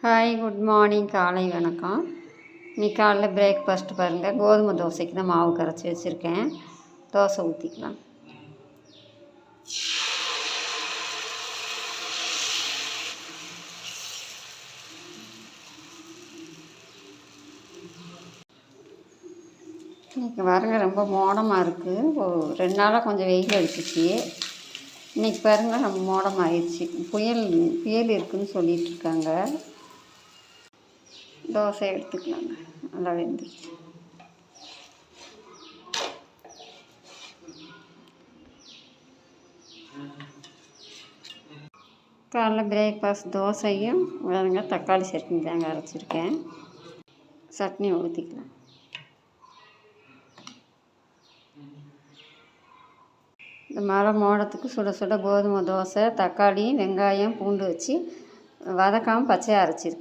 Hi, good morning. காலை வணக்கம். இன்னைக்கு காலைல பிரேக்ஃபாஸ்ட் பாருங்கள், கோதுமை தோசைக்கு தான் மாவு கரைச்சி வச்சுருக்கேன். தோசை ஊற்றிக்கலாம். இன்றைக்கி பாருங்கள் ரொம்ப மோடமாக இருக்குது. 2 நாளாக கொஞ்சம் வெயில் அடிச்சிச்சு. இன்றைக்கி பாருங்கள் நம்ம மோடமாகிடுச்சு. புயல் இருக்குதுன்னு சொல்லிகிட்டு இருக்காங்க. தோசை எடுத்துக்கலாங்க, நல்லா வெந்துருச்சு. காலைல பிரேக்ஃபாஸ்ட் தோசையும் பாருங்க தக்காளி சட்னி தாங்க அரைச்சிருக்கேன். சட்னி ஊற்றிக்கலாம். இந்த மழை மோடத்துக்கு சுட சுட கோதுமை தோசை, தக்காளி வெங்காயம் பூண்டு வச்சு வதக்காமல் பச்சையாக அரைச்சிருக்கேன்.